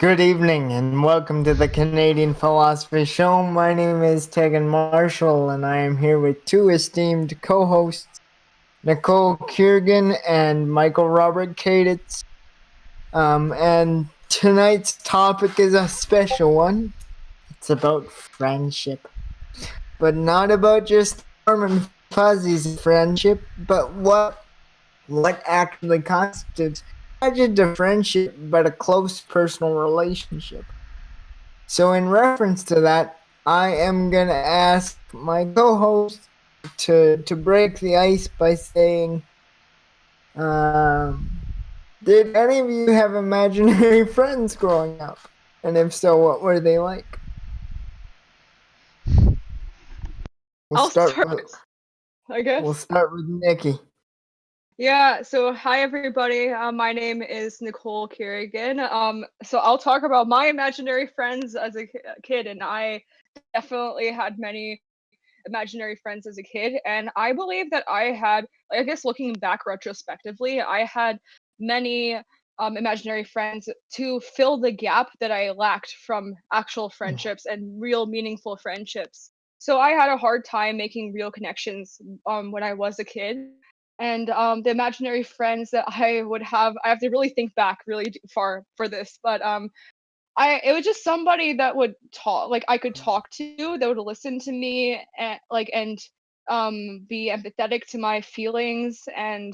Good evening and welcome to the Canadian Philosophy Show. My name is Tagen Marshall and I am here with two esteemed co-hosts, Nicole Kiergan and Michael Robert Caditz. And tonight's topic is a special one. It's about friendship. But not about just warm and fuzzy friendship, but what actually constitutes not just a friendship, but a close personal relationship. So in reference to that, I am going to ask my co-host to break the ice by saying, did any of you have imaginary friends growing up? And if so, what were they like? We'll start with Nikki. Yeah, so hi everybody. My name is Nicole Kiergan. So I'll talk about my imaginary friends as a kid, and I definitely had many imaginary friends as a kid, and I believe that I had, I guess looking back retrospectively, I had many imaginary friends to fill the gap that I lacked from actual friendships and real meaningful friendships. So I had a hard time making real connections when I was a kid. And the imaginary friends that I would have, I have to really think back really far for this, but it was just somebody that would talk, like I could talk to, that would listen to me and be empathetic to my feelings and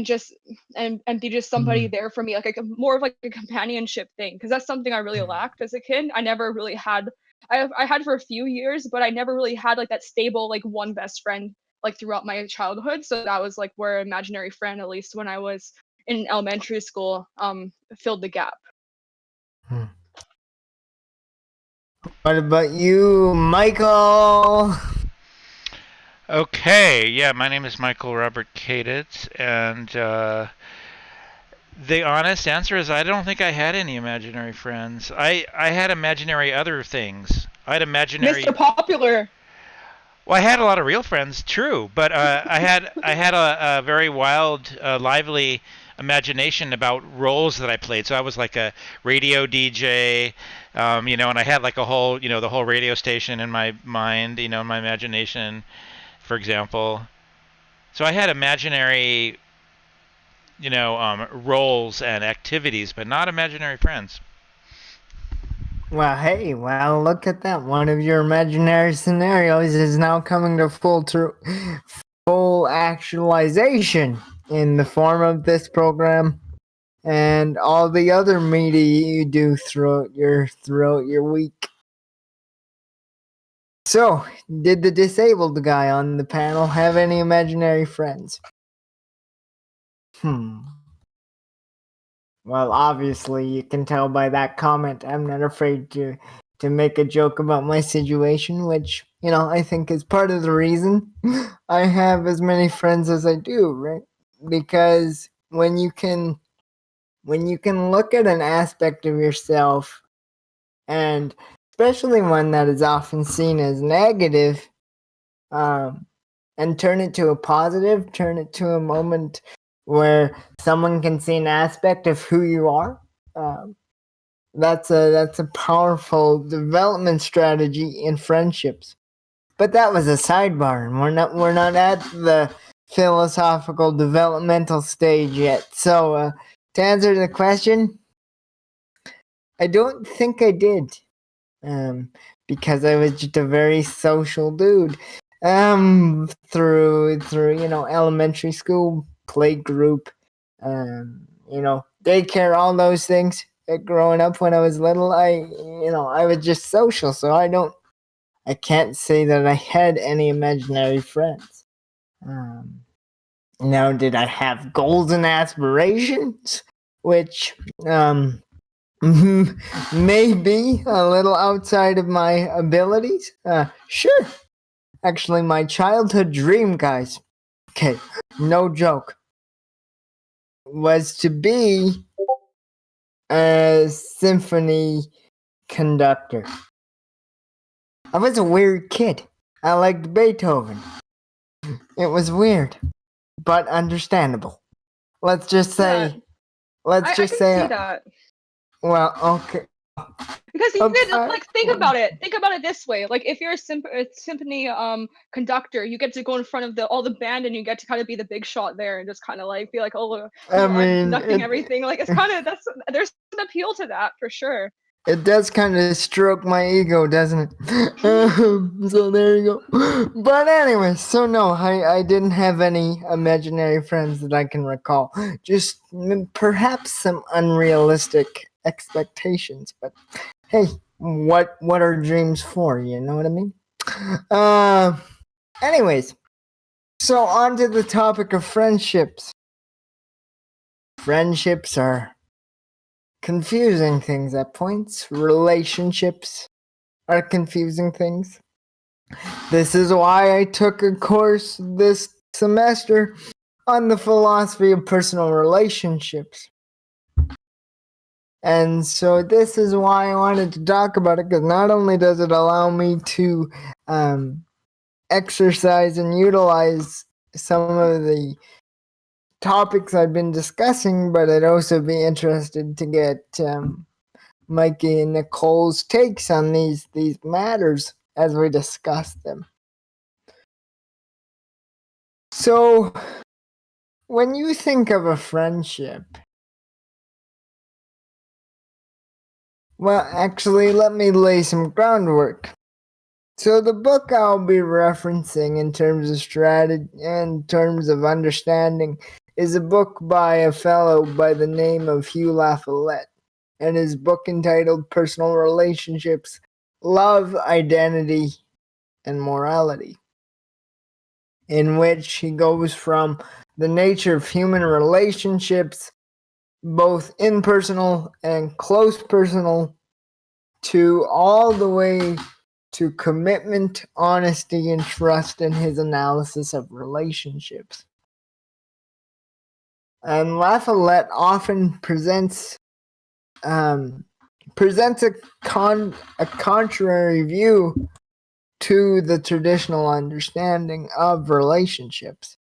just and be just somebody there for me, like more of like a companionship thing, because that's something I really lacked as a kid. I never really had. I had for a few years, but I never really had like that stable like one best friend like throughout my childhood. So that was like where imaginary friend, at least when I was in elementary school, filled the gap. What about you, Michael? Okay, yeah, my name is Michael Robert Caditz, and the honest answer is I don't think I had any imaginary friends. I had imaginary other things. I had imaginary. Mr. Popular. Well, I had a lot of real friends, true, but I had a very wild, lively imagination about roles that I played. So I was like a radio DJ, and I had like a whole, the whole radio station in my mind, in my imagination, for example. So I had imaginary, roles and activities, but not imaginary friends. Well, hey, look at that. One of your imaginary scenarios is now coming to full actualization in the form of this program and all the other media you do throughout your week. So, did the disabled guy on the panel have any imaginary friends? Well, obviously, you can tell by that comment, I'm not afraid to make a joke about my situation, which, I think is part of the reason I have as many friends as I do, right? Because when you can look at an aspect of yourself, and especially one that is often seen as negative, and turn it to a positive, turn it to a moment where someone can see an aspect of who you are, that's a powerful development strategy in friendships. But that was a sidebar, and we're not at the philosophical developmental stage yet. So to answer the question, I don't think I did, because I was just a very social dude. Through elementary school, play group, daycare, all those things. Growing up when I was little, I was just social, so I can't say that I had any imaginary friends. Now, did I have goals and aspirations, which maybe a little outside of my abilities? Sure. Actually, my childhood dream, guys, okay, no joke, was to be a symphony conductor. I was a weird kid. I liked Beethoven. It was weird, but understandable. Let's just say, I can see that. Well, okay. Because you get like think about it this way. Like if you're a symphony conductor, you get to go in front of all the band, and you get to kind of be the big shot there, and just kind of like be like, oh, I'm conducting everything. Like it's kind of there's an appeal to that for sure. It does kind of stroke my ego, doesn't it? So there you go. But anyway, so no, I didn't have any imaginary friends that I can recall. Just perhaps some unrealistic expectations. But hey, what are dreams for? You know what I mean? Anyways, so on to the topic of friendships. Friendships are confusing things at points. Relationships are confusing things. This is why I took a course this semester on the philosophy of personal relationships. And so this is why I wanted to talk about it, because not only does it allow me to exercise and utilize some of the topics I've been discussing, but I'd also be interested to get Mikey and Nicole's takes on these matters as we discuss them. So, when you think of a friendship, well, actually, let me lay some groundwork. So the book I'll be referencing in terms of strategy, in terms of understanding, is a book by a fellow by the name of Hugh LaFollette, and his book entitled Personal Relationships, Love, Identity, and Morality, in which he goes from the nature of human relationships, both impersonal and close personal, to all the way to commitment, honesty, and trust in his analysis of relationships. And LaFollette often presents a contrary view to the traditional understanding of relationships.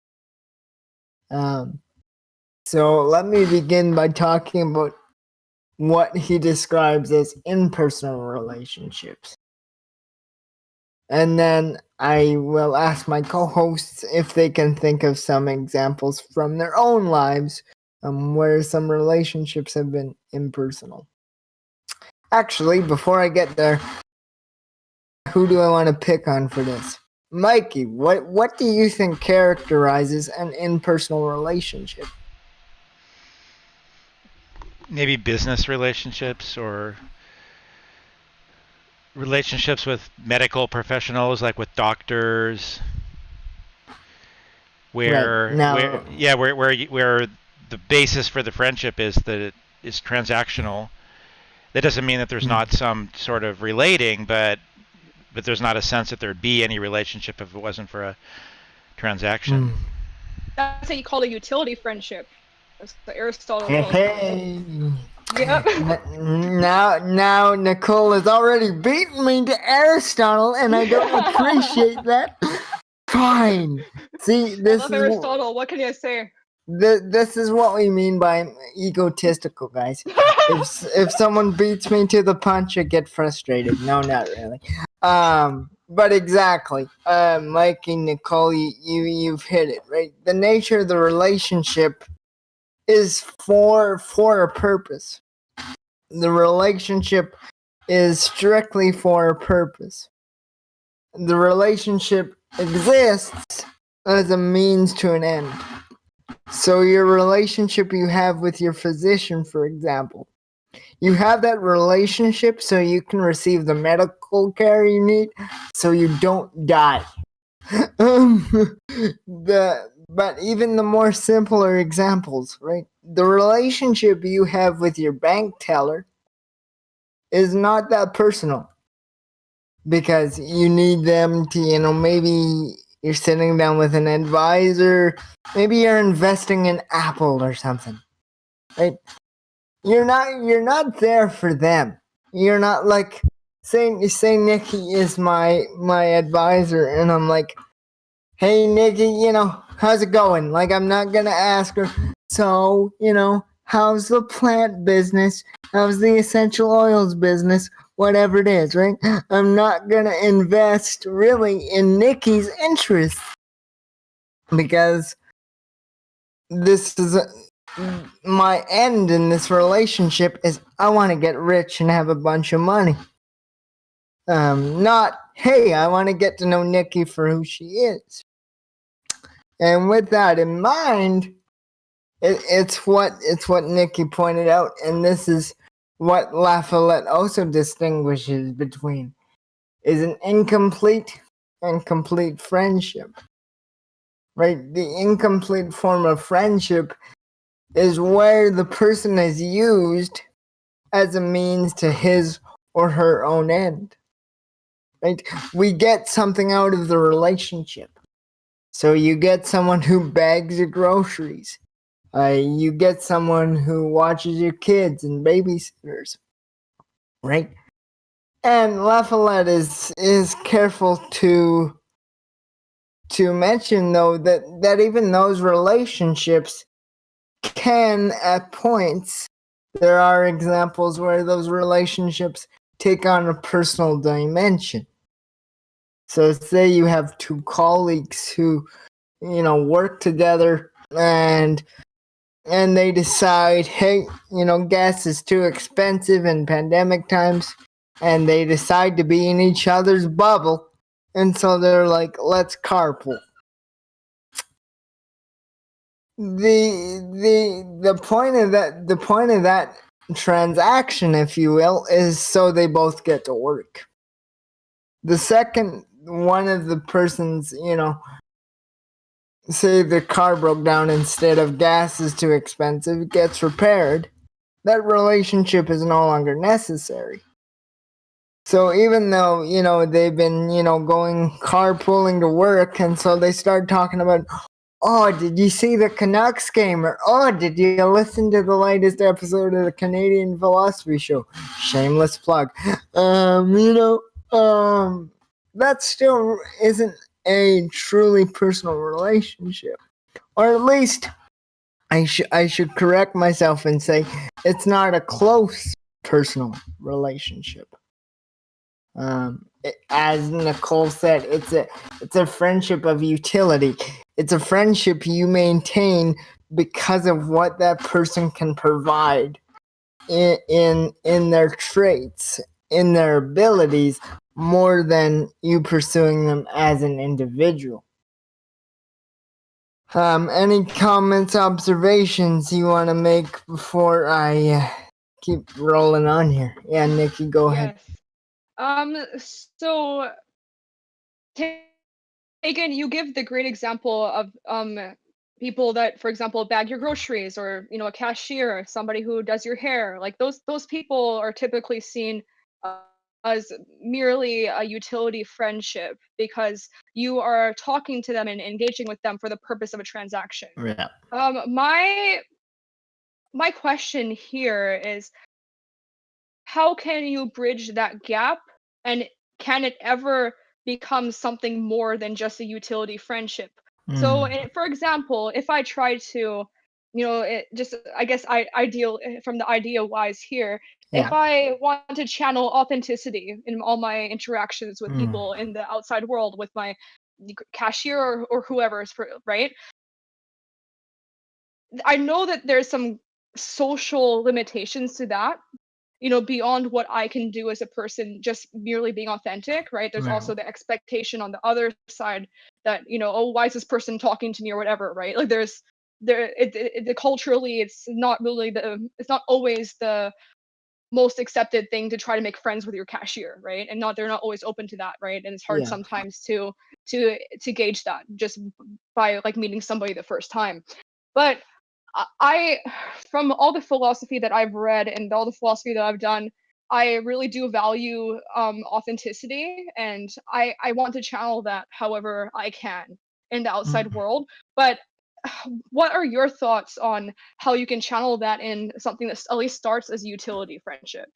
So let me begin by talking about what he describes as impersonal relationships. And then I will ask my co-hosts if they can think of some examples from their own lives where some relationships have been impersonal. Actually, before I get there, who do I want to pick on for this? Mikey, what do you think characterizes an impersonal relationship? Maybe business relationships or relationships with medical professionals, like with doctors, where where the basis for the friendship is that it is transactional. That doesn't mean that there's not some sort of relating, but there's not a sense that there'd be any relationship if it wasn't for a transaction. That's what you call a utility friendship. That's the Aristotle. Hey. Yep. Now Nicole has already beaten me to Aristotle, and I don't appreciate that. Fine. See, this I love Aristotle. What can you say? This is what we mean by egotistical, guys. If someone beats me to the punch, I get frustrated. No, not really. But exactly, Mike and Nicole, you've hit it, right? The nature of the relationship is for a purpose. The relationship is strictly for a purpose. The relationship exists as a means to an end. So your relationship you have with your physician, for example, you have that relationship so you can receive the medical care you need so you don't die. But even the more simpler examples, right? The relationship you have with your bank teller is not that personal, because you need them to, maybe you're sitting down with an advisor, maybe you're investing in Apple or something, right? You're not there for them. You're not like, say Nikki is my advisor, and I'm like, hey Nikki, how's it going? Like, I'm not gonna ask her, so, how's the plant business, how's the essential oils business, whatever it is, right? I'm not going to invest really in Nikki's interests because this is my end in this relationship is I want to get rich and have a bunch of money. Not, hey, I want to get to know Nikki for who she is. And with that in mind, it's what Nikki pointed out, and this is what La Follette also distinguishes between is an incomplete and complete friendship. Right? The incomplete form of friendship is where the person is used as a means to his or her own end. Right? We get something out of the relationship. So you get someone who bags your groceries. You get someone who watches your kids and babysitters. Right? And La Follette is careful to mention, though, that even those relationships can, at points, there are examples where those relationships take on a personal dimension. So say you have two colleagues who, work together and they decide, hey, gas is too expensive in pandemic times, and they decide to be in each other's bubble, and so they're like, let's carpool. The point of that transaction, if you will, is so they both get to work. The second one of the persons, say the car broke down, instead of gas is too expensive, gets repaired, that relationship is no longer necessary. So even though, they've been, going carpooling to work, and so they start talking about, oh, did you see the Canucks game? Or, oh, did you listen to the latest episode of the Canadian Philosophy Show? Shameless plug. That still isn't a truly personal relationship. Or at least I should correct myself and say it's not a close personal relationship. As Nicole said, it's a friendship of utility. It's a friendship you maintain because of what that person can provide in their traits, in their abilities, more than you pursuing them as an individual. Any comments, observations you want to make before I keep rolling on here? Yeah, Nikki, go ahead. So Tagen, you give the great example of people that, for example, bag your groceries, or a cashier, somebody who does your hair. Like those people are typically seen as merely a utility friendship because you are talking to them and engaging with them for the purpose of a transaction. Yeah. My question here is, how can you bridge that gap, and can it ever become something more than just a utility friendship? So, for example, if I try to, I guess from the idea wise here, if I want to channel authenticity in all my interactions with people in the outside world, with my cashier or whoever, right? I know that there's some social limitations to that, beyond what I can do as a person, just merely being authentic, right? There's also the expectation on the other side that, oh, why is this person talking to me or whatever, right? Like culturally, it's not always the most accepted thing to try to make friends with your cashier, right? And they're not always open to that, right? And it's hard sometimes to gauge that just by like meeting somebody the first time. But I, from all the philosophy that I've read and all the philosophy that I've done, I really do value authenticity, and I want to channel that however I can in the outside world. But what are your thoughts on how you can channel that in something that at least starts as utility friendship?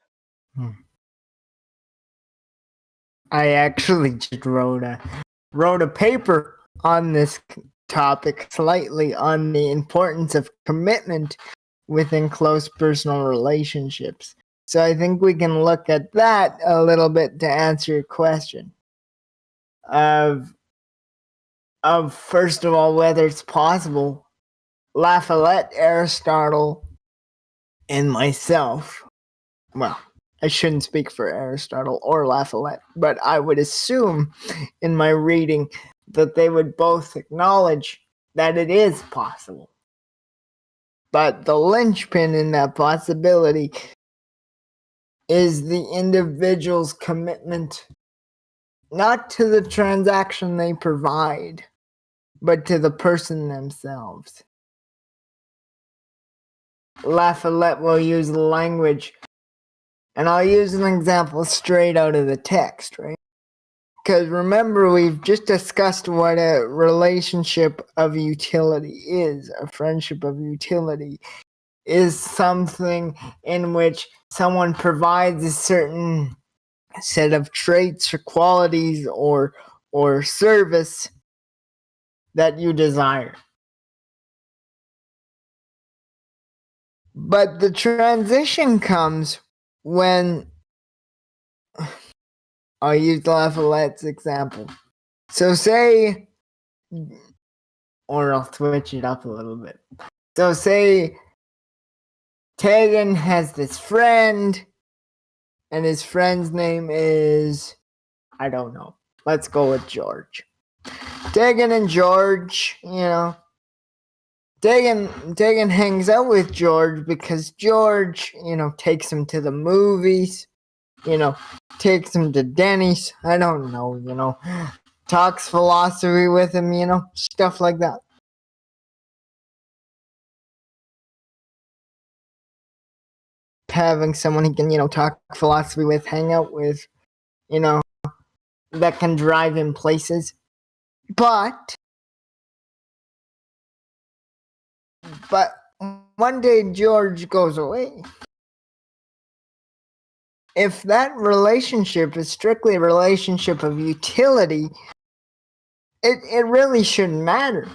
I actually just wrote a paper on this topic, slightly on the importance of commitment within close personal relationships. So I think we can look at that a little bit to answer your question of first of all, whether it's possible. La Follette, Aristotle, and myself, well, I shouldn't speak for Aristotle or La Follette, but I would assume in my reading that they would both acknowledge that it is possible. But the linchpin in that possibility is the individual's commitment not to the transaction they provide, but to the person themselves. La Follette will use the language, and I'll use an example straight out of the text, right? Because remember, we've just discussed what a relationship of utility is. A friendship of utility is something in which someone provides a certain set of traits or qualities or service that you desire. But the transition comes when, I'll use La Follette's example. So say, or I'll switch it up a little bit. So say Tagen has this friend, and his friend's name is, I don't know. Let's go with George. Tagen and George, Tagen hangs out with George because George, takes him to the movies, takes him to Denny's, I don't know, talks philosophy with him, stuff like that. Having someone he can, talk philosophy with, hang out with, that can drive him places. But one day George goes away. If that relationship is strictly a relationship of utility, it really shouldn't matter.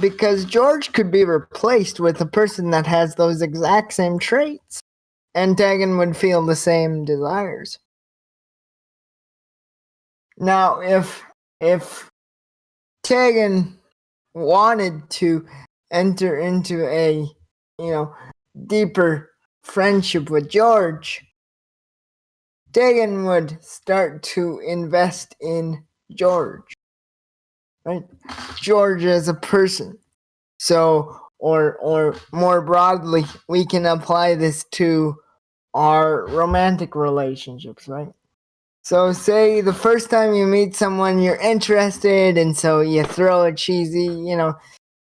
Because George could be replaced with a person that has those exact same traits, and Tagen would feel the same desires. Now, if Tagen wanted to enter into a, deeper friendship with George, Tagen would start to invest in George, right? George as a person. So, or more broadly, we can apply this to our romantic relationships, right? So say the first time you meet someone you're interested in, so you throw a cheesy,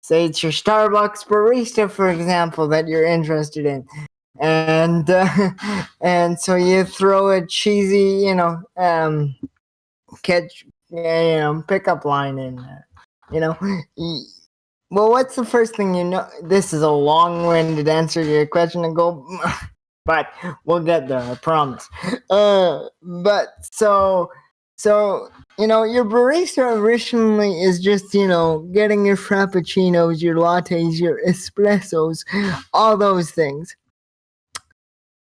say it's your Starbucks barista, for example, that you're interested in. And so you throw a cheesy, pickup line in there, Well, what's the first thing you know? This is a long-winded answer to your question, and go, but we'll get there, I promise. But so your barista originally is just, getting your frappuccinos, your lattes, your espressos, all those things.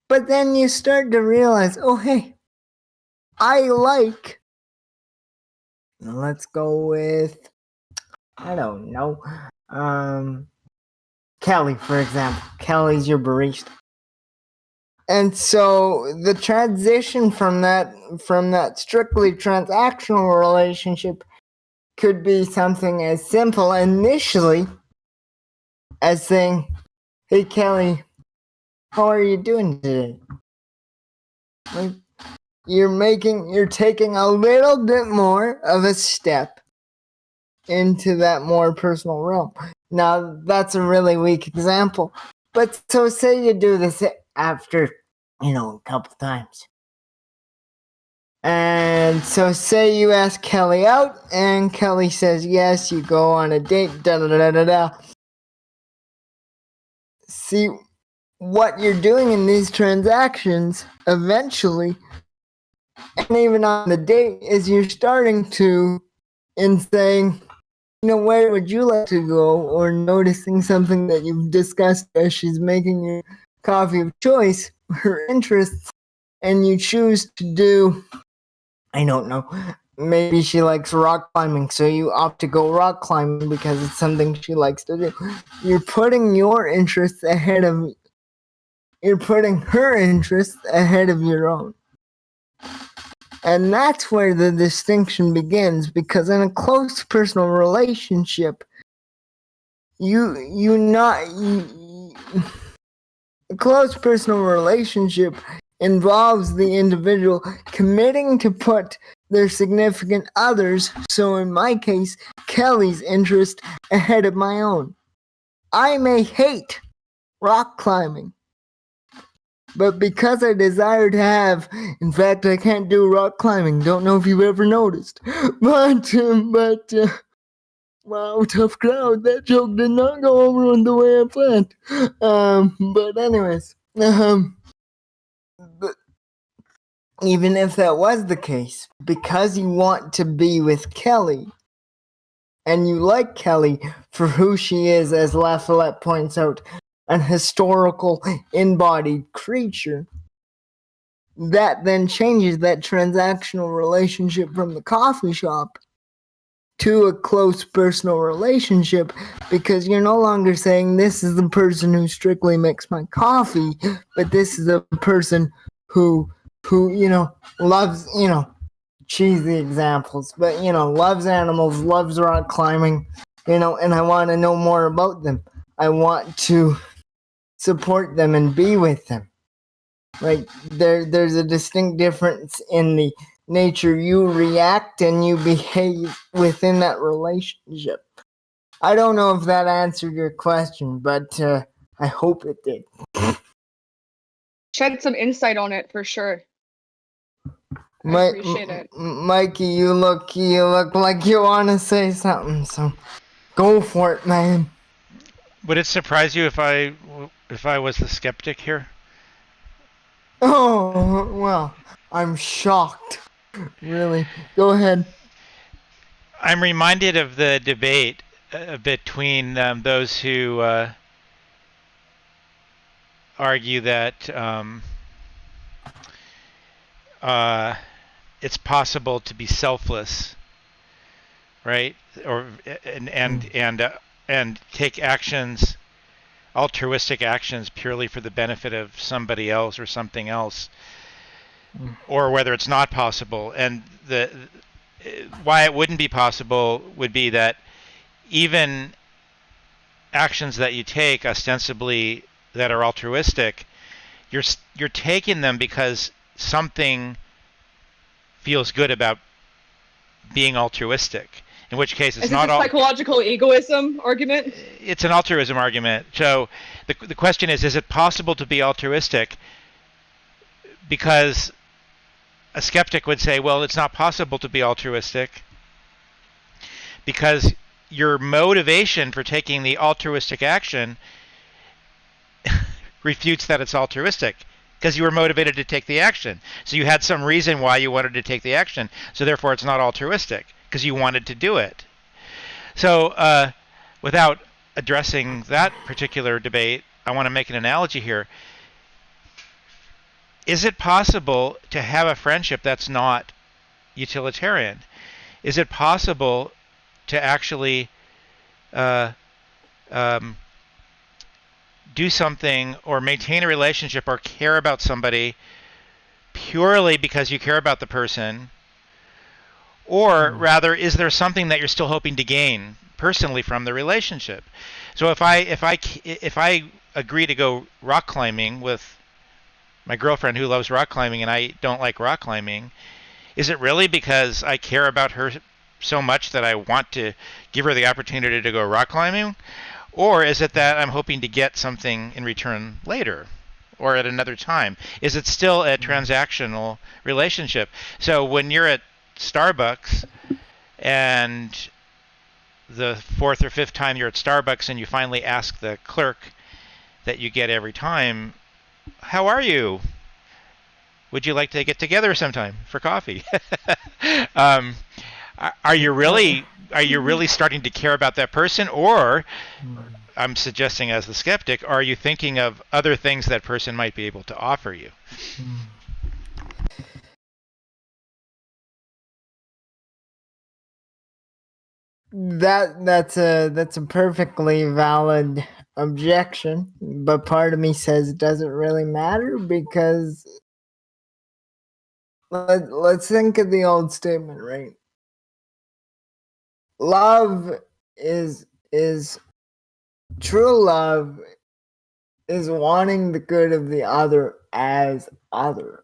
But then you start to realize, oh, hey, I like, let's go with, I don't know, Kelly, for example. Kelly's your barista. And so the transition from that strictly transactional relationship could be something as simple initially as saying, hey, Kelly, how are you doing today? Like, you're taking a little bit more of a step into that more personal realm. Now, that's a really weak example. But so say you do this after, a couple times. And so say you ask Kelly out, and Kelly says yes, you go on a date, da-da-da-da-da. See, what you're doing in these transactions, eventually, and even on the date, is you're starting to, in saying, where would you like to go, or noticing something that you've discussed as she's making your coffee of choice, her interests, and you choose to do, I don't know, maybe she likes rock climbing, so you opt to go rock climbing because it's something she likes to do. You're putting your interests ahead of, you're putting her interests ahead of your own. And that's where the distinction begins, because in a close personal relationship, a close personal relationship involves the individual committing to put their significant others, so in my case, Kelly's interest, ahead of my own. I may hate rock climbing, but because I desire to have, in fact, I can't do rock climbing. Don't know if you've ever noticed, but wow, tough crowd. That joke did not go over in the way I planned. But anyways, but even if that was the case, because you want to be with Kelly, and you like Kelly for who she is, as LaFollette points out, an historical embodied creature, that then changes that transactional relationship from the coffee shop to a close personal relationship, because you're no longer saying this is the person who strictly makes my coffee, but this is a person who loves, cheesy examples, but loves animals, loves rock climbing, and I want to know more about them. I want to support them and be with them. Like there's a distinct difference in the nature you react and you behave within that relationship. I don't know if that answered your question, but I hope it did. Shed some insight on it for sure. I appreciate it. Mikey, you look like you want to say something, so go for it, man. Would it surprise you if I was the skeptic here? Oh, well, I'm shocked. Really. Go ahead. I'm reminded of the debate between those who argue that it's possible to be selfless, right? Or and take actions, altruistic actions, purely for the benefit of somebody else or something else, or whether it's not possible. And why it wouldn't be possible would be that even actions that you take ostensibly that are altruistic, you're taking them because something feels good about being altruistic. In which case, it's not a psychological egoism argument. It's an altruism argument. So the question is it possible to be altruistic? Because a skeptic would say, well, it's not possible to be altruistic because your motivation for taking the altruistic action refutes that it's altruistic, because you were motivated to take the action. So you had some reason why you wanted to take the action. So therefore, it's not altruistic because you wanted to do it. So without addressing that particular debate, I want to make an analogy here. Is it possible to have a friendship that's not utilitarian? Is it possible to actually do something or maintain a relationship or care about somebody purely because you care about the person? Or rather, is there something that you're still hoping to gain personally from the relationship? So if I agree to go rock climbing with my girlfriend who loves rock climbing and I don't like rock climbing, is it really because I care about her so much that I want to give her the opportunity to go rock climbing? Or is it that I'm hoping to get something in return later or at another time? Is it still a transactional relationship? So when you're at Starbucks and the fourth or fifth time you're at Starbucks and you finally ask the clerk that you get every time, how are you? Would you like to get together sometime for coffee? Are you really starting to care about that person, or I'm suggesting as the skeptic, are you thinking of other things that person might be able to offer you? That's a perfectly valid objection, but part of me says it doesn't really matter because let's think of the old statement, right? Love is true love is wanting the good of the other as other.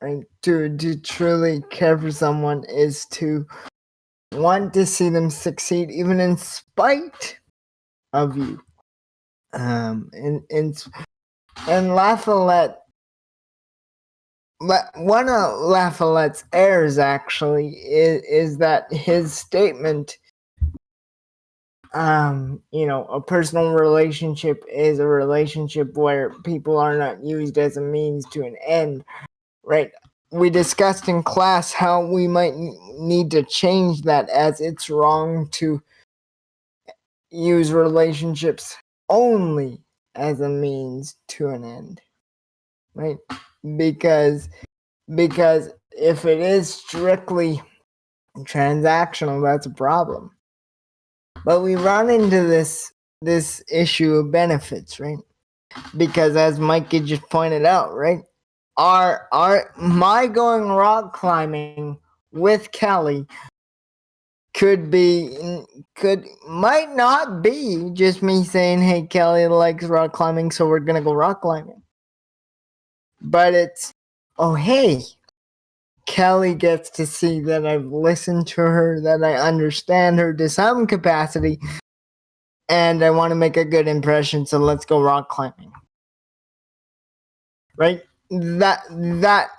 Right? To truly care for someone is to want to see them succeed even in spite of you. And Lafayette, one of Lafayette's errors actually is that his statement, a personal relationship is a relationship where people are not used as a means to an end, right? We discussed in class how we might need to change that, as it's wrong to use relationships only as a means to an end, right? Because if it is strictly transactional, that's a problem. But we run into this issue of benefits, right? Because as Mikey just pointed out, right? My going rock climbing with Kelly might not be just me saying, hey, Kelly likes rock climbing, so we're gonna go rock climbing. But it's, oh hey, Kelly gets to see that I've listened to her, that I understand her to some capacity, and I want to make a good impression, so let's go rock climbing. Right? That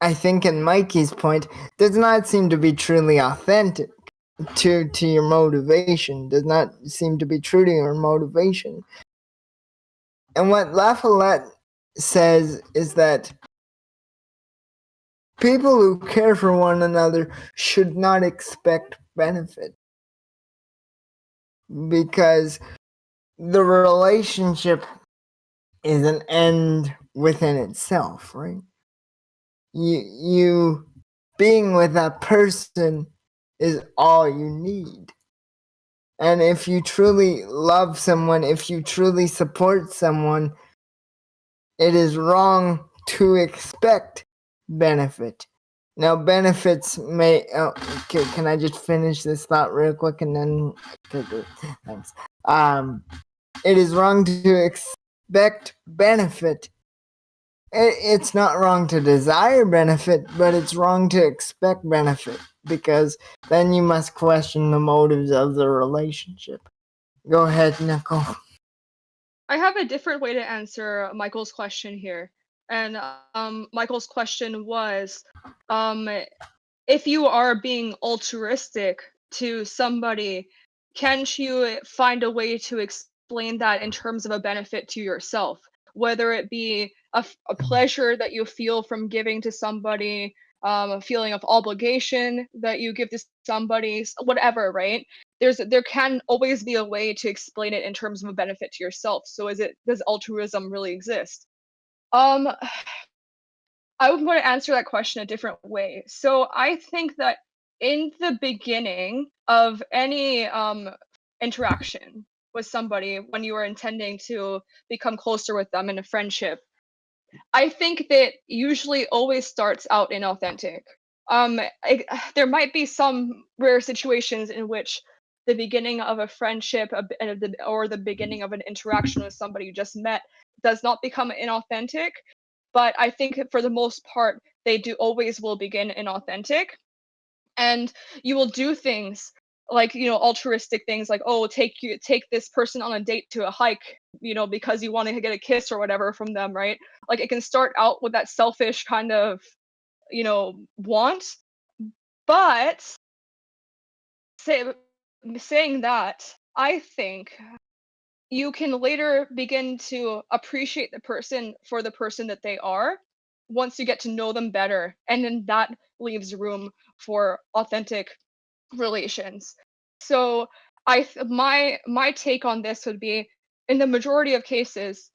I think, in Mikey's point, does not seem to be truly authentic to your motivation, does not seem to be true to your motivation. And what Lafayette says is that people who care for one another should not expect benefit, because the relationship is an end within itself, right? You being with that person is all you need. And if you truly love someone, if you truly support someone, it is wrong to expect benefit. Now, benefits may. Okay, can I just finish this thought real quick and then? Okay, thanks. It is wrong to expect benefit. It's not wrong to desire benefit, but it's wrong to expect benefit, because then you must question the motives of the relationship. Go ahead, Nicole. I have a different way to answer Michael's question here. And Michael's question was, if you are being altruistic to somebody, can't you find a way to explain that in terms of a benefit to yourself? Whether it be a pleasure that you feel from giving to somebody, a feeling of obligation that you give to somebody, whatever, right? There can always be a way to explain it in terms of a benefit to yourself. So does altruism really exist? I would want to answer that question a different way. So I think that in the beginning of any interaction with somebody, when you are intending to become closer with them in a friendship, I think that usually always starts out inauthentic. There might be some rare situations in which the beginning of a friendship or the beginning of an interaction with somebody you just met does not become inauthentic, but I think for the most part, they do always will begin inauthentic. And you will do things like, altruistic things like, oh, take this person on a date to a hike, because you want to get a kiss or whatever from them, right? Like, it can start out with that selfish kind of, want, but saying that, I think you can later begin to appreciate the person for the person that they are, once you get to know them better, and then that leaves room for authentic relations. So my take on this would be, in the majority of cases,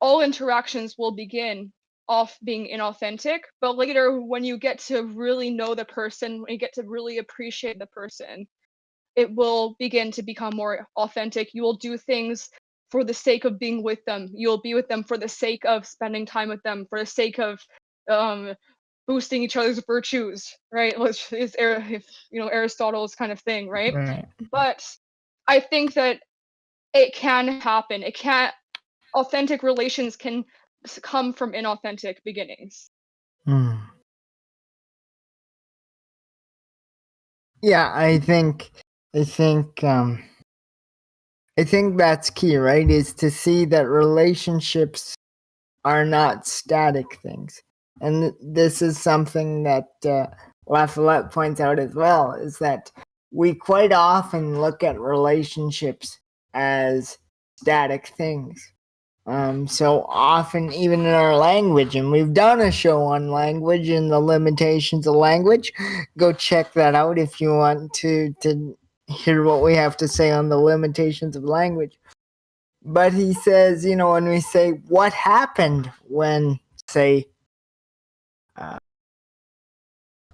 all interactions will begin off being inauthentic, but later when you get to really know the person, when you get to really appreciate the person, it will begin to become more authentic. You will do things for the sake of being with them. You'll be with them for the sake of spending time with them, for the sake of um, boosting each other's virtues, right? Which is Aristotle's kind of thing, right? Right. But I think that it can happen. It can't. Authentic relations can come from inauthentic beginnings. Hmm. Yeah, I think that's key, right? Is to see that relationships are not static things. And this is something that La points out as well, is that we quite often look at relationships as static things. So often, even in our language, and we've done a show on language and the limitations of language. Go check that out if you want to hear what we have to say on the limitations of language. But he says, when we say, what happened when, say,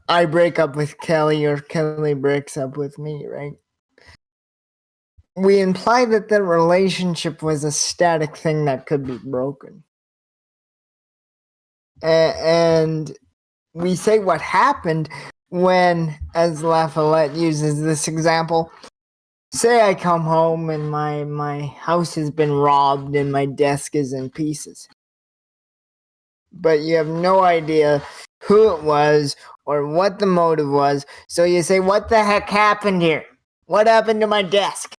I break up with Kelly or Kelly breaks up with me, right? We imply that the relationship was a static thing that could be broken. And we say what happened when, as LaFollette uses this example, say I come home and my house has been robbed and my desk is in pieces. But you have no idea who it was or what the motive was. So you say, what the heck happened here? What happened to my desk?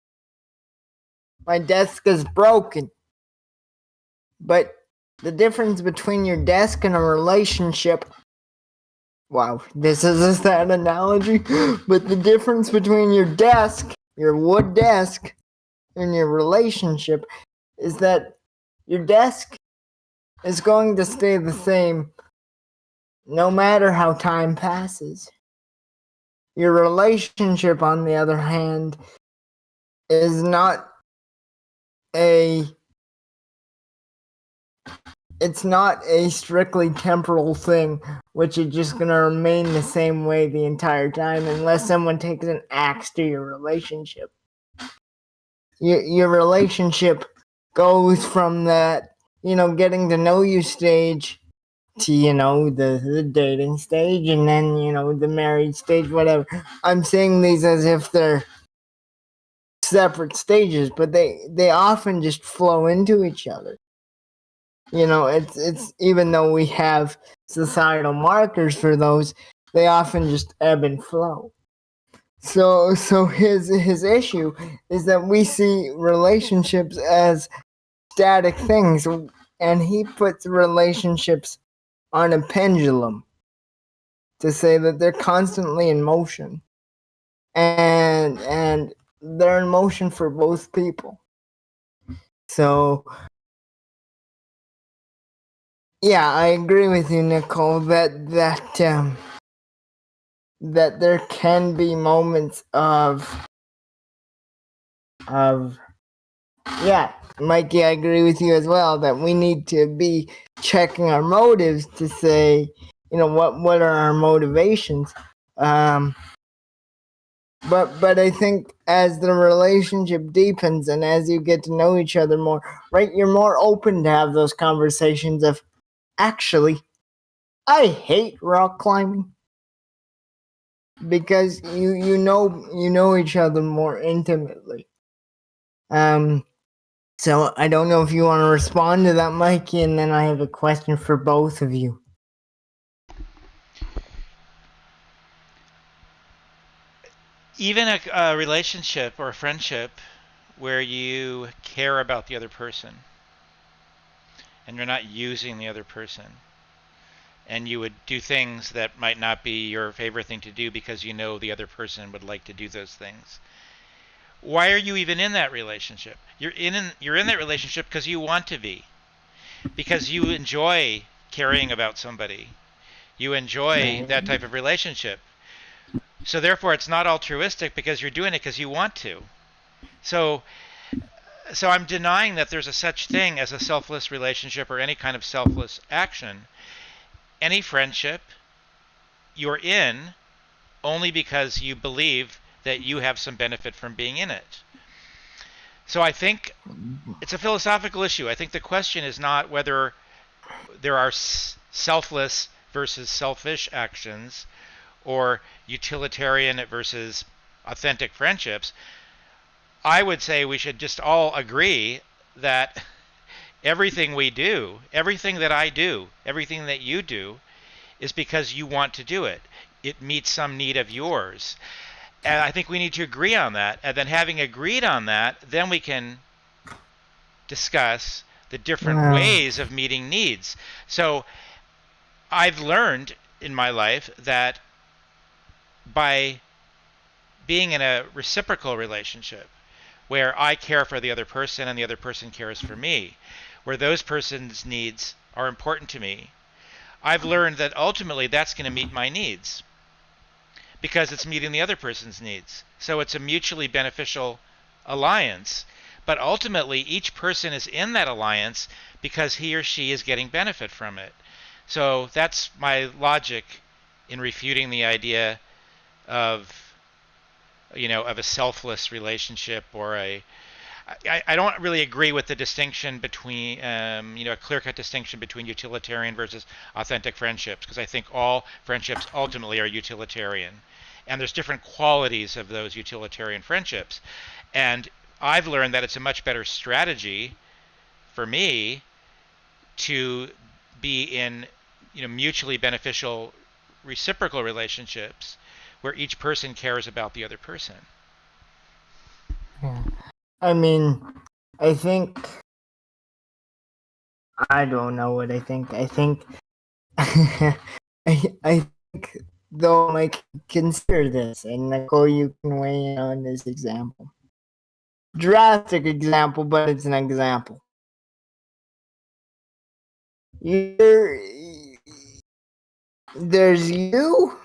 My desk is broken. But the difference between your desk and a relationship, wow, this is a sad analogy, but the difference between your desk, your wood desk, and your relationship is that your desk is going to stay the same no matter how time passes. Your relationship, on the other hand, is not a strictly temporal thing, which is just going to remain the same way the entire time unless someone takes an axe to your relationship. Your relationship goes from that, getting to know you stage to, the dating stage, and then, the married stage, whatever. I'm saying these as if they're separate stages, but they often just flow into each other. It's even though we have societal markers for those, they often just ebb and flow. So his issue is that we see relationships as static things, and he puts relationships on a pendulum to say that they're constantly in motion, and they're in motion for both people. So yeah, I agree with you, Nicole, that there can be moments of yeah, Mikey, I agree with you as well, that we need to be checking our motives to say, what are our motivations. But I think as the relationship deepens and as you get to know each other more, right, you're more open to have those conversations of, actually, I hate rock climbing. Because you know each other more intimately. So I don't know if you want to respond to that, Mikey, and then I have a question for both of you. Even a relationship or a friendship where you care about the other person and you're not using the other person, and you would do things that might not be your favorite thing to do because you know the other person would like to do those things. Why are you even in that relationship? You're in that relationship because you want to be, because you enjoy caring about somebody. You enjoy that type of relationship. So therefore, it's not altruistic because you're doing it because you want to. So I'm denying that there's a such thing as a selfless relationship or any kind of selfless action. Any friendship you're in only because you believe that you have some benefit from being in it. So I think it's a philosophical issue. I think the question is not whether there are selfless versus selfish actions or utilitarian versus authentic friendships. I would say we should just all agree that everything we do, everything that I do, everything that you do is because you want to do it. It meets some need of yours. And I think we need to agree on that. And then having agreed on that, then we can discuss the different ways of meeting needs. So I've learned in my life that by being in a reciprocal relationship where I care for the other person and the other person cares for me, where those person's needs are important to me, I've learned that ultimately that's going to meet my needs because it's meeting the other person's needs. So it's a mutually beneficial alliance. But ultimately, each person is in that alliance because he or she is getting benefit from it. So that's my logic in refuting the idea of, of a selfless relationship or I don't really agree with the distinction between, a clear-cut distinction between utilitarian versus authentic friendships, because I think all friendships ultimately are utilitarian. And there's different qualities of those utilitarian friendships. And I've learned that it's a much better strategy for me to be in, mutually beneficial reciprocal relationships where each person cares about the other person. Yeah. I mean, I think I don't know what I think. I think I think though, like, consider this, and Nicole, you can weigh in on this example. Drastic example, but it's an example. There's you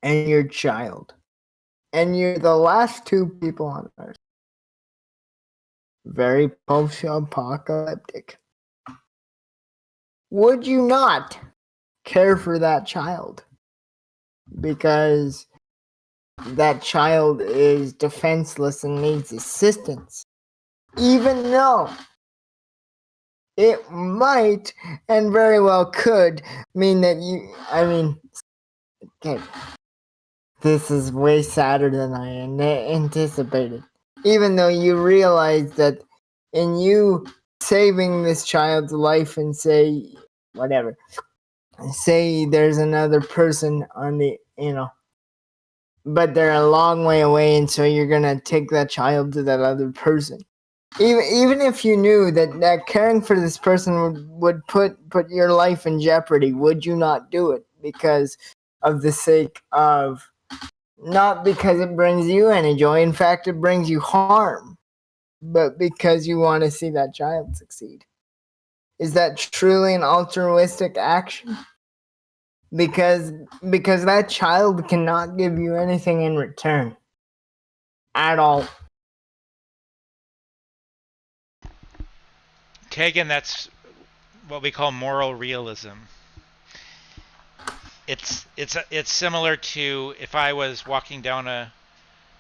and your child, and you're the last two people on Earth. Very post-apocalyptic. Would you not care for that child? Because that child is defenseless and needs assistance. Even though it might and very well could mean that okay, this is way sadder than I anticipated. Even though you realize that in you saving this child's life and say there's another person on the, but they're a long way away, and so you're gonna take that child to that other person. Even if you knew that caring for this person would put your life in jeopardy, would you not do it because of the sake of, not because it brings you any joy, in fact it brings you harm, but because you want to see that child succeed? Is that truly an altruistic action? Because that child cannot give you anything in return at all. Tagen, that's what we call moral realism. It's similar to if I was walking down a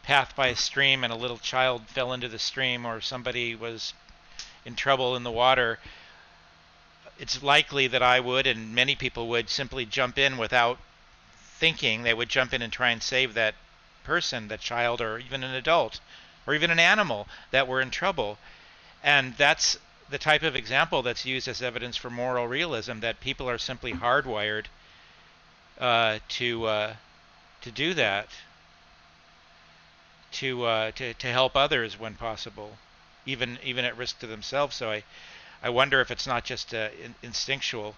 path by a stream and a little child fell into the stream, or somebody was in trouble in the water. It's likely that I would, and many people would, simply jump in without thinking. They would jump in and try and save that person, that child, or even an adult, or even an animal that were in trouble. And that's the type of example that's used as evidence for moral realism, that people are simply hardwired to do that, to help others when possible, even at risk to themselves. So I wonder if it's not just instinctual.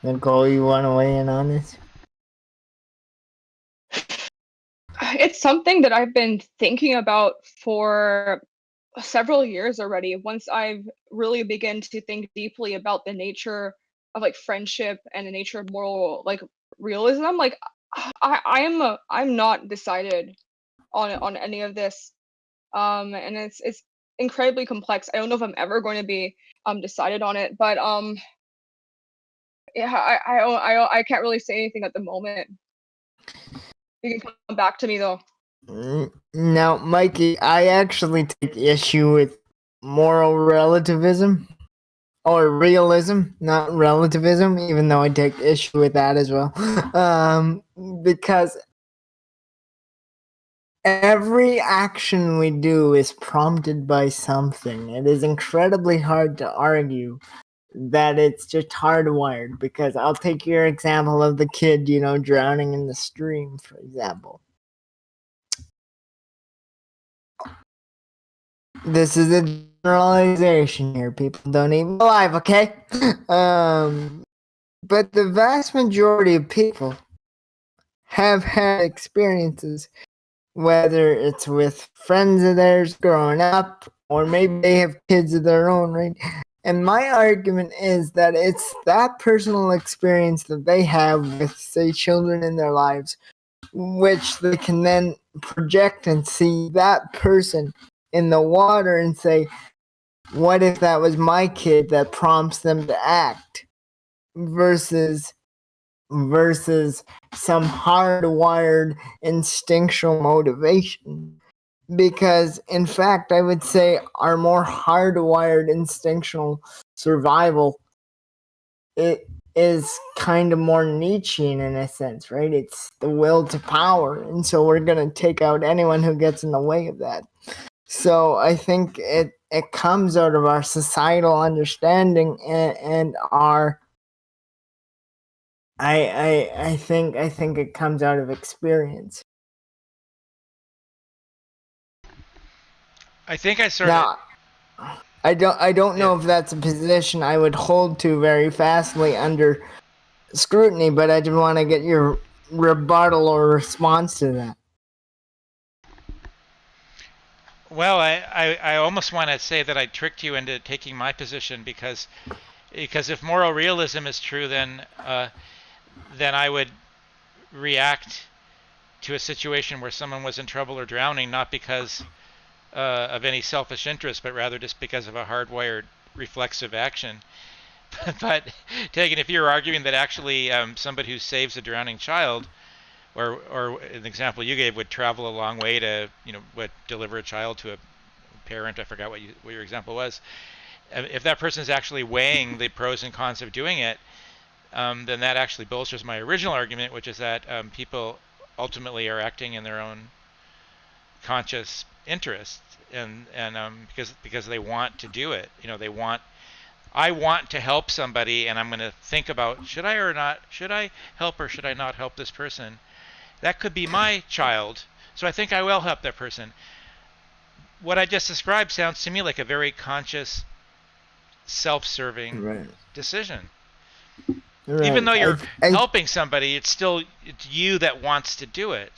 Nicole, you want to weigh in on this? It's something that I've been thinking about for several years already, once I've really begun to think deeply about the nature of like friendship and the nature of moral like realism, like I'm not decided on any of this. And it's incredibly complex. I don't know if I'm ever going to be decided on it, but yeah, I can't really say anything at the moment. You can come back to me though. Now, Mikey, I actually take issue with moral relativism or realism, not relativism, even though I take issue with that as well. Because every action we do is prompted by something. It is incredibly hard to argue that it's just hardwired, because I'll take your example of the kid, drowning in the stream, for example. This is a generalization here. People don't eat alive, okay? But the vast majority of people have had experiences, whether it's with friends of theirs growing up, or maybe they have kids of their own, right? And my argument is that it's that personal experience that they have with, say, children in their lives, which they can then project and see that person in the water and say, what if that was my kid, that prompts them to act, versus some hardwired instinctual motivation. Because in fact, I would say our more hardwired instinctual survival, it is kind of more Nietzschean in a sense, right? It's the will to power, and so we're going to take out anyone who gets in the way of that. So I think it comes out of our societal understanding and our I think it comes out of experience. I think I sort of. Now, I don't know if that's a position I would hold to very fastly under scrutiny, but I just want to get your rebuttal or response to that. Well, I almost want to say that I tricked you into taking my position, because if moral realism is true, then I would react to a situation where someone was in trouble or drowning, not because of any selfish interest, but rather just because of a hardwired reflexive action. But Tagen, if you're arguing that actually somebody who saves a drowning child, or an example you gave, would travel a long way to deliver a child to a parent, I forgot what your example was. If that person is actually weighing the pros and cons of doing it, then that actually bolsters my original argument, which is that people ultimately are acting in their own conscious interest, and because they want to do it. I want to help somebody, and I'm going to think about, should I help or should I not help this person? That could be my child, so I think I will help that person. What I just described sounds to me like a very conscious, self-serving decision. Right. Even though you're helping somebody, it's you that wants to do it.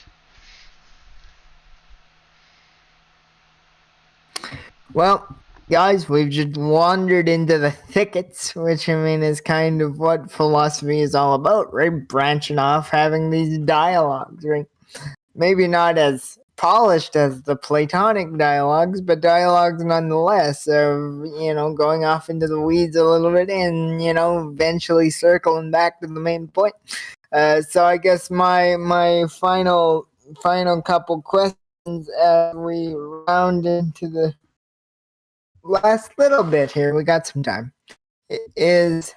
Well, guys, we've just wandered into the thickets, which I mean is kind of what philosophy is all about, right? Branching off, having these dialogues, right? Maybe not as polished as the Platonic dialogues, but dialogues nonetheless of, going off into the weeds a little bit and, eventually circling back to the main point. So I guess my final couple questions as we round into the last little bit here, we got some time, is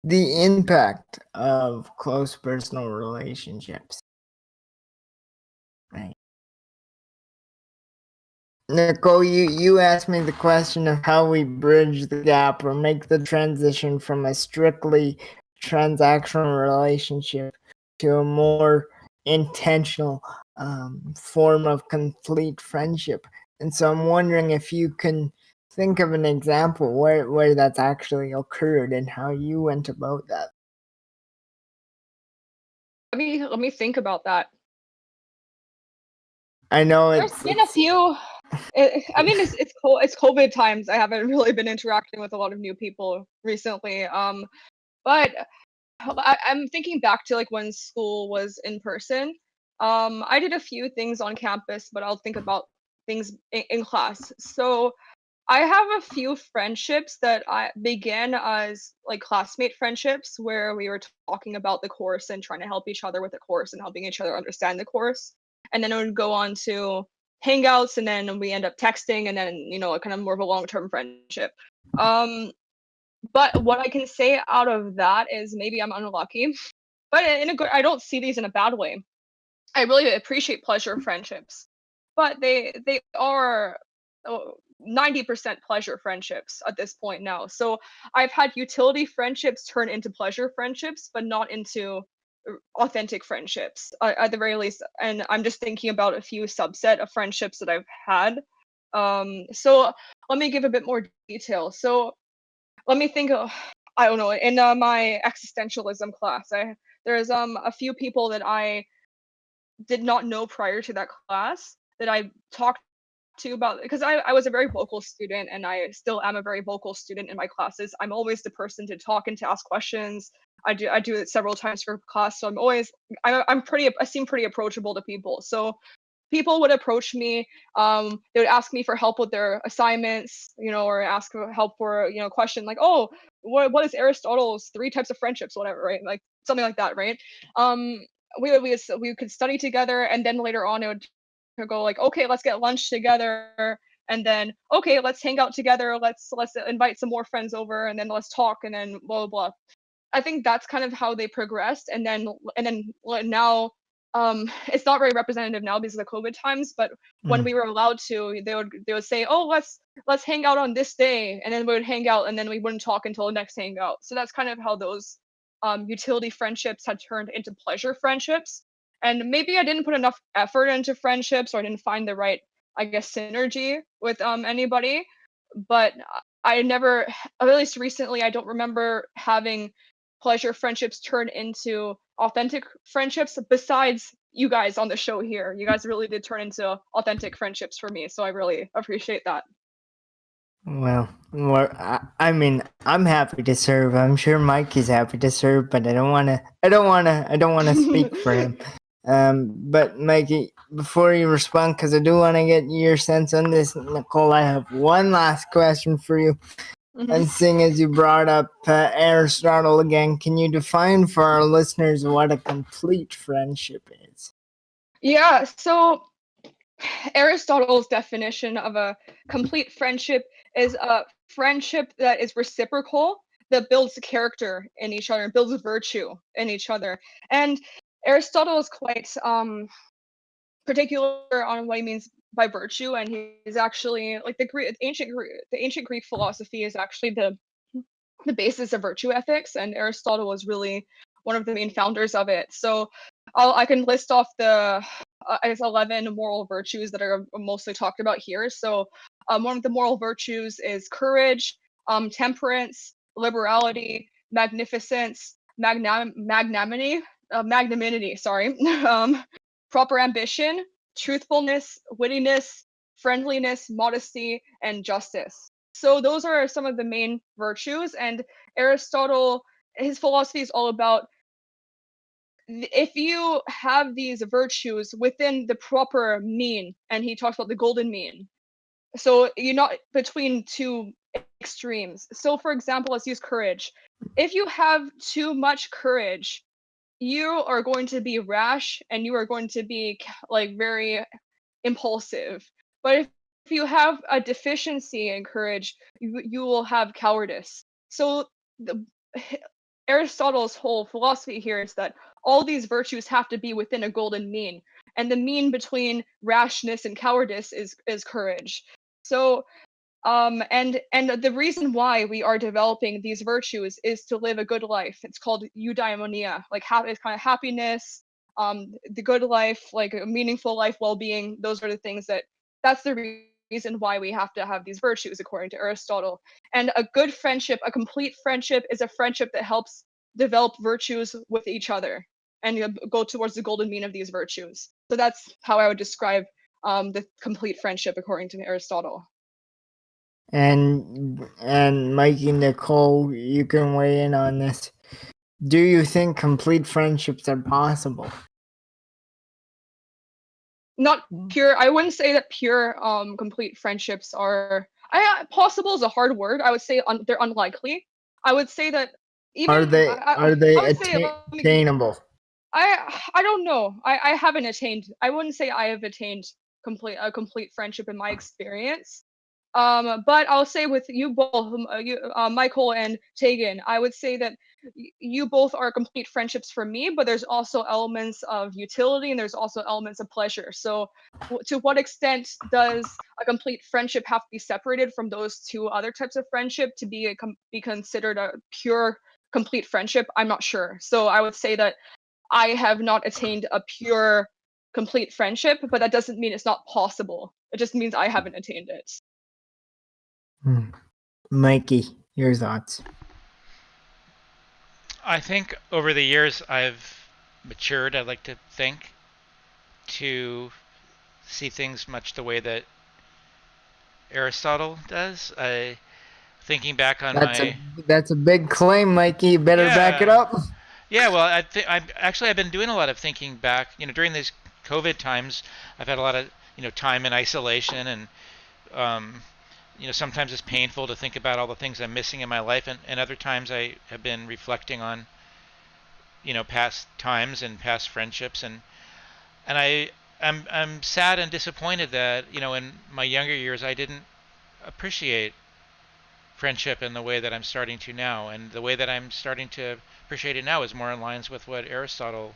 the impact of close personal relationships. Right. Nicole, you asked me the question of how we bridge the gap or make the transition from a strictly transactional relationship to a more intentional form of complete friendship. And so I'm wondering if you can think of an example where that's actually occurred and how you went about that. Let me think about that. I know There's been a few. I mean, it's COVID times. I haven't really been interacting with a lot of new people recently. But I'm thinking back to like when school was in person. I did a few things on campus, but I'll think about things in class. So I have a few friendships that I began as like classmate friendships where we were talking about the course and trying to help each other with the course and helping each other understand the course. And then it would go on to hangouts, and then we end up texting, and then kind of more of a long-term friendship. But what I can say out of that is maybe I'm unlucky, but in a good, I don't see these in a bad way. I really appreciate pleasure friendships, but they are 90% pleasure friendships at this point now. So I've had utility friendships turn into pleasure friendships, but not into authentic friendships at the very least. And I'm just thinking about a few subset of friendships that I've had. So let me give a bit more detail. So let me think of, I don't know, in my existentialism class, there's a few people that I did not know prior to that class that I talked to about, because I was a very vocal student and I still am a very vocal student in my classes. I'm always the person to talk and to ask questions. I do it several times for class, so I seem pretty approachable to people. So people would approach me, they would ask me for help with their assignments, or ask for help for a question like, oh, what is Aristotle's three types of friendships, whatever, right? Like something like that, right? We could study together, and then later on it would go like, okay, let's get lunch together, and then okay, let's hang out together, let's invite some more friends over, and then let's talk, and then blah blah blah. I think that's kind of how they progressed, and then now, it's not very representative now because of the COVID times, but when we were allowed to, they would say, oh, let's hang out on this day, and then we would hang out, and then we wouldn't talk until the next hangout. So that's kind of how those utility friendships had turned into pleasure friendships. And maybe I didn't put enough effort into friendships, or I didn't find the right, I guess, synergy with anybody. But I never, at least recently, I don't remember having pleasure friendships turn into authentic friendships besides you guys on the show here. You guys really did turn into authentic friendships for me, so I really appreciate that. Well, I mean, I'm happy to serve. I'm sure Mike is happy to serve, but I don't want to speak for him. But Mikey, before you respond, because I do want to get your sense on this, Nicole, I have one last question for you. And seeing as you brought up Aristotle again, can you define for our listeners what a complete friendship is? Yeah, so Aristotle's definition of a complete friendship is a friendship that is reciprocal, that builds character in each other, builds virtue in each other. And Aristotle is quite particular on what he means by virtue, and he's actually like the ancient Greek philosophy is actually the basis of virtue ethics, and Aristotle was really one of the main founders of it. So I can list off the I guess 11 moral virtues that are mostly talked about here. So one of the moral virtues is courage, temperance, liberality, magnificence, magnanimity, sorry, proper ambition, truthfulness, wittiness, friendliness, modesty, and justice. So those are some of the main virtues, and Aristotle, his philosophy is all about if you have these virtues within the proper mean, and he talks about the golden mean. So you're not between two extremes. So for example, let's use courage. If you have too much courage, you are going to be rash and you are going to be like very impulsive. But if you have a deficiency in courage, you will have cowardice. So the, Aristotle's whole philosophy here is that all these virtues have to be within a golden mean, and the mean between rashness and cowardice is courage. So and the reason why we are developing these virtues is to live a good life. It's called eudaimonia, like it's kind of happiness, the good life, like a meaningful life, well-being. Those are the things that's the reason why we have to have these virtues, according to Aristotle. And a good friendship, a complete friendship, is a friendship that helps develop virtues with each other and go towards the golden mean of these virtues. So that's how I would describe the complete friendship according to Aristotle. And Mikey, Nicole, you can weigh in on this. Do you think complete friendships are possible? Not pure. I wouldn't say that pure complete friendships are. Possible is a hard word. I would say they're unlikely. I would say that even Are they I would say, attainable? I don't know. I haven't attained. I wouldn't say I have attained a complete friendship in my experience. But I'll say with you both, Michael and Tagen, I would say that you both are complete friendships for me, but there's also elements of utility and there's also elements of pleasure. So to what extent does a complete friendship have to be separated from those two other types of friendship to be considered a pure complete friendship? I'm not sure. So I would say that I have not attained a pure complete friendship, but that doesn't mean it's not possible. It just means I haven't attained it. Mikey, your thoughts? I think over the years I've matured, I'd like to think, to see things much the way that Aristotle does. Thinking back on that's a big claim, Mikey. You better back it up. Yeah, well, I've been doing a lot of thinking back. During these COVID times, I've had a lot of time in isolation, and sometimes it's painful to think about all the things I'm missing in my life, and other times I have been reflecting on past times and past friendships, and I'm sad and disappointed that in my younger years I didn't appreciate friendship in the way that I'm starting to now, and the way that I'm starting to appreciate it now is more in lines with what Aristotle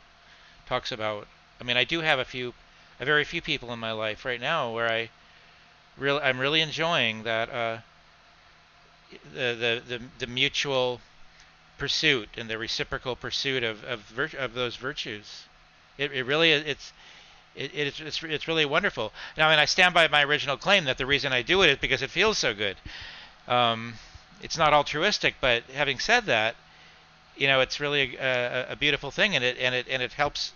talks about. I mean, I do have a very few people in my life right now where I'm really enjoying that the mutual pursuit and the reciprocal pursuit of those virtues. It really it's really wonderful. Now, I mean, I stand by my original claim that the reason I do it is because it feels so good. It's not altruistic, but having said that, it's really a beautiful thing, and it helps.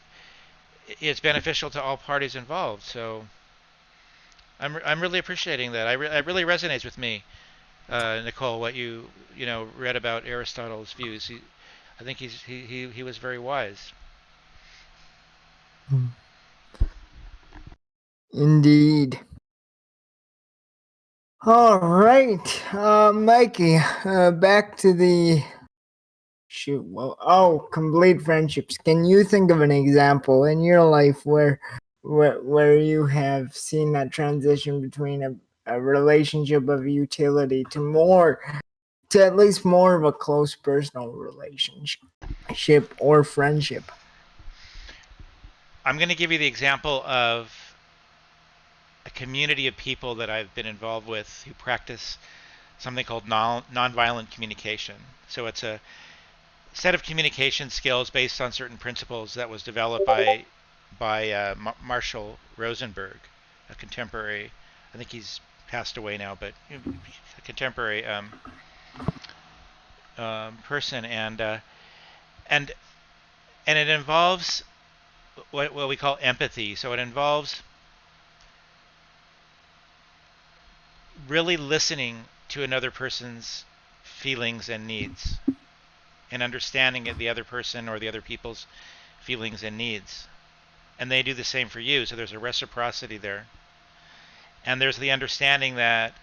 It's beneficial to all parties involved. So I'm really appreciating that. It really resonates with me, Nicole, what you read about Aristotle's views. I think he was very wise. Indeed. All right, Mikey. Back to the complete friendships. Can you think of an example in your life where you have seen that transition between a relationship of utility to at least more of a close personal relationship or friendship? I'm going to give you the example of a community of people that I've been involved with who practice something called nonviolent communication. So it's a set of communication skills based on certain principles that was developed by Marshall Rosenberg, a contemporary. I think he's passed away now, but a contemporary person, and it involves what we call empathy. So it involves really listening to another person's feelings and needs, and understanding the other person or the other people's feelings and needs. And they do the same for you, so there's a reciprocity there. And there's the understanding that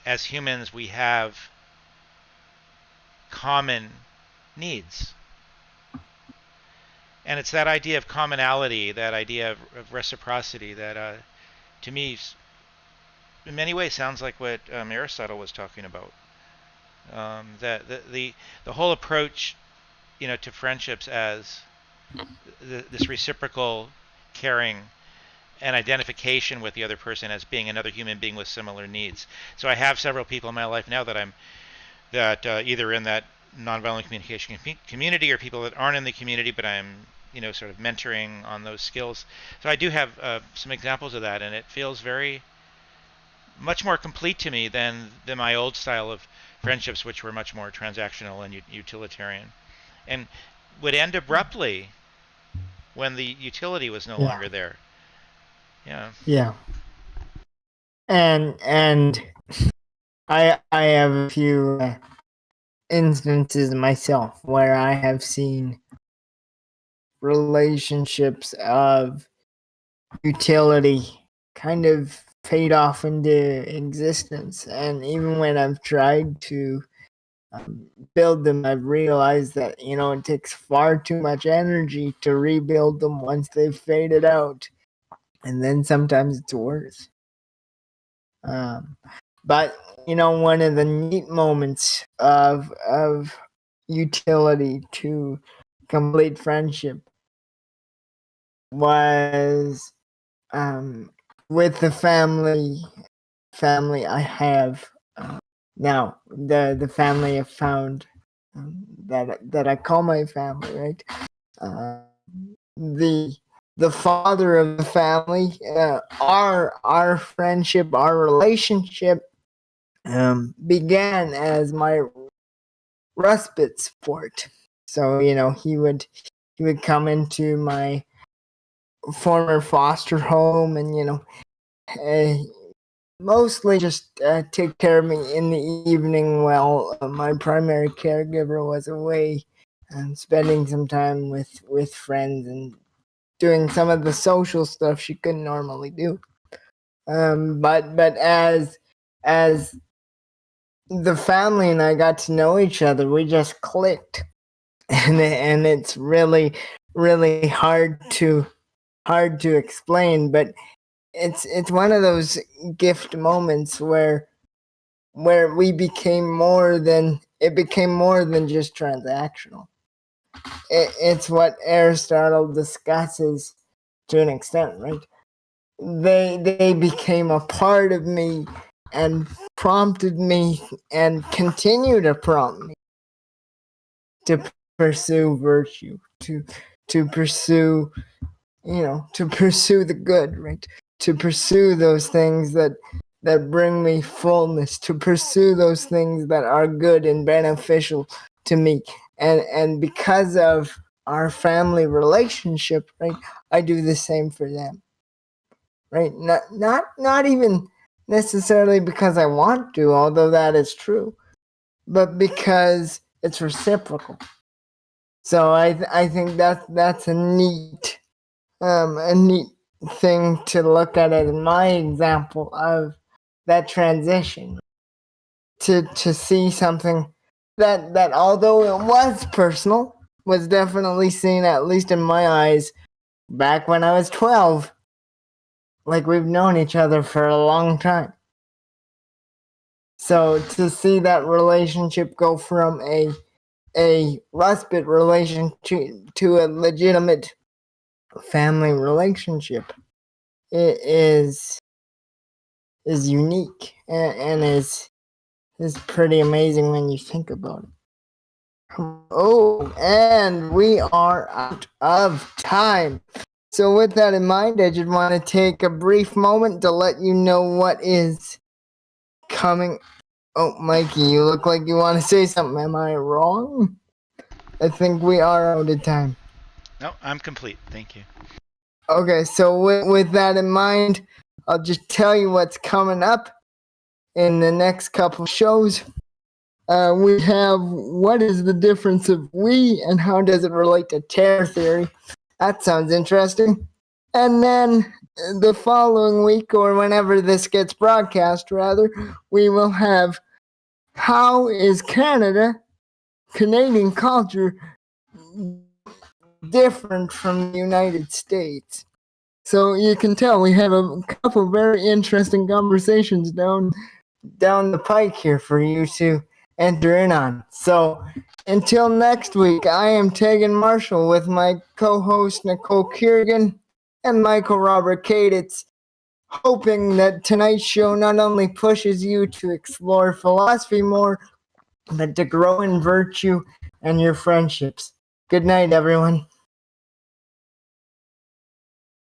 as humans we have common needs. And it's that idea of commonality, that idea of reciprocity that to me in many ways sounds like what Aristotle was talking about. That the whole approach, to friendships as this reciprocal caring and identification with the other person as being another human being with similar needs. So I have several people in my life now that either in that nonviolent communication community or people that aren't in the community, but I'm sort of mentoring on those skills. So I do have some examples of that, and it feels very much more complete to me than my old style of friendships, which were much more transactional and utilitarian, and would end abruptly when the utility was no Yeah. longer there. Yeah. Yeah. And I have a few instances myself where I have seen relationships of utility kind of fade off into existence, and even when I've tried to build them, I've realized that it takes far too much energy to rebuild them once they've faded out, and then sometimes it's worse. But one of the neat moments of utility to complete friendship was with the family I have now, the family I found that I call my family, right? The father of the family, our friendship, our relationship began as my respite sport. So he would come into my former foster home and mostly just take care of me in the evening while my primary caregiver was away, spending some time with friends and doing some of the social stuff she couldn't normally do. But as the family and I got to know each other, we just clicked, and it's really hard to explain, but it's one of those gift moments where we became more than just transactional. It's what Aristotle discusses to an extent, right? They became a part of me and prompted me and continue to prompt me to pursue virtue, to pursue the good, right? To pursue those things that bring me fullness, to pursue those things that are good and beneficial to me. And because of our family relationship, right, I do the same for them. Right? Not even necessarily because I want to, although that is true, but because it's reciprocal. So I think that's a neat thing to look at as my example of that transition, to see something that although it was personal, was definitely seen, at least in my eyes, back when I was 12, like we've known each other for a long time. So to see that relationship go from a respite relationship to a legitimate family relationship, it is unique and is pretty amazing when you think about it. Oh, and we are out of time. So with that in mind, I just want to take a brief moment to let you know what is coming. Oh, Mikey, you look like you want to say something. Am I wrong? I think we are out of time. No, I'm complete. Thank you. Okay, so with that in mind, I'll just tell you what's coming up in the next couple shows. We have what is the difference of we and how does it relate to terror theory? That sounds interesting. And then the following week, or whenever this gets broadcast, rather, we will have how is Canadian culture different from the United States? So you can tell we have a couple very interesting conversations down the pike here for you to enter in on. So until next week, I am Tagen Marshall with my co-host Nicole Kiergan and Michael Robert Caditz, hoping that tonight's show not only pushes you to explore philosophy more, but to grow in virtue and your friendships. Good night, everyone.